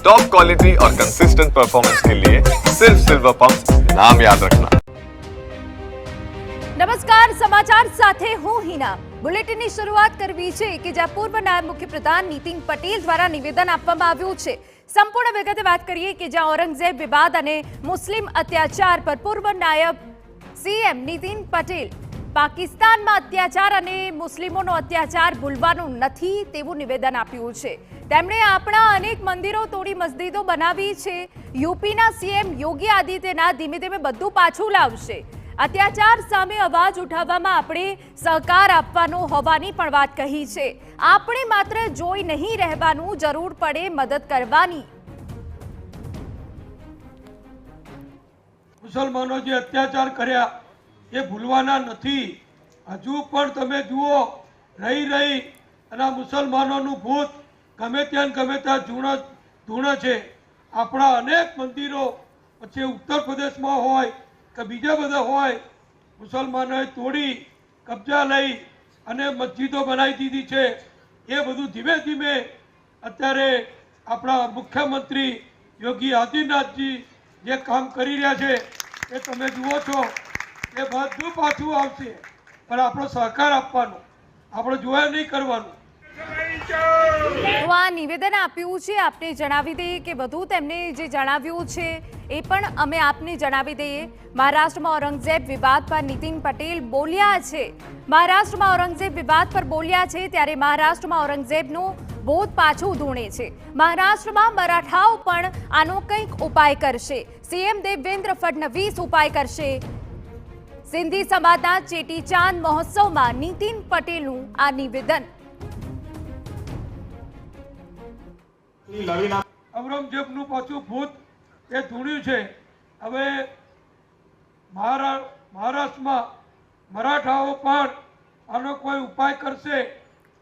Top quality और consistent performance के लिए सिर्फ सिल्वर पंप नाम याद रखना। નમસ્કાર, સમાચાર સાથે હું હિના। બુલેટિનની શરૂઆત કરવી છે કે જ્યાં પૂર્વ નાયબ મુખ્યપ્રધાન નીતિન પટેલ દ્વારા નિવેદન આપવામાં આવ્યું છે। સંપૂર્ણ વિગતે વાત કરીએ કે જ્યાં ઔરંગઝેબ વિવાદ અને મુસ્લિમ અત્યાચાર પર પૂર્વ નાયબ સીએમ નીતિન પટેલ પાકિસ્તાનમાં અત્યાચાર અને મુસ્લિમોનો અત્યાચાર ભૂલવાનું નથી તેવું નિવેદન આપ્યું છે। તેમણે આપણા અનેક મંદિરો તોડી મસ્જિદો બનાવી છે। યુપીના સીએમ યોગી આદિત્યનાથ ધીમે ધીમે બધું પાછું લાવશે। અત્યાચાર સામે અવાજ ઉઠાવવામાં આપણે સહકાર આપવાનો હોવાની પણ વાત કહી છે। આપણે માત્ર જોઈ નહીં રહેવાનું, જરૂર પડે મદદ કરવાની। મુસલમાનો જે અત્યાચાર કર્યા એ ભૂલવાના નથી। હજુ પણ તમે જુઓ રહી અને આ મુસલમાનોનું ભૂત ગમે ત્યાં ધૂણે છે। આપણા અનેક મંદિરો પછી ઉત્તર પ્રદેશમાં હોય કે બીજા બધા હોય, મુસલમાનોએ તોડી કબજા લઈ અને મસ્જિદો બનાવી દીધી છે। એ બધું ધીમે ધીમે અત્યારે આપણા મુખ્યમંત્રી યોગી આદિત્યનાથજી જે કામ કરી રહ્યા છે એ તમે જુઓ છો એ બધું પાછું આવશે, પણ આપણો સહકાર આપવાનો, આપણે જોયા નહીં કરવાનું। તો આ નિવેદન આપ્યું છે। આપને જણાવી દઈએ કે વધુ તેમણે જે જણાવ્યું છે એ પણ અમે આપને જણાવી દઈએ। મહારાષ્ટ્રમાં ઔરંગઝેબ વિવાદ પર નીતિન પટેલ બોલ્યા છે। મહારાષ્ટ્રમાં ઔરંગઝેબ વિવાદ પર બોલ્યા છે ત્યારે મહારાષ્ટ્રમાં ઔરંગઝેબનું ભૂત પાછું ધૂણે છે। મહારાષ્ટ્રમાં મરાઠાઓ પણ આનો કંઈક ઉપાય કરશે। સીએમ દેવેન્દ્ર ફડણવીસ ઉપાય કરશે। સિંધી સમાજના ચેટીચાંદ મહોત્સવમાં નીતિન પટેલનું આ નિવેદન। ઔરંગઝેબનું પાછું ભૂત એ ધૂણ્યું છે। હવે મહારાષ્ટ્રમાં મરાઠાઓ પણ આનો કોઈ ઉપાય કરશે।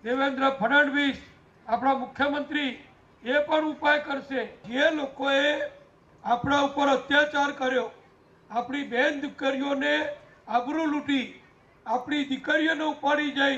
દેવેન્દ્ર ફડણવીસ આપણા મુખ્યમંત્રી એ પણ ઉપાય કરશે। જે લોકોએ આપણા ઉપર અત્યાચાર કર્યો, આપણી બેન દીકરીઓને આબરૂ લૂંટી, આપણી દીકરીઓને ઉપાડી જઈ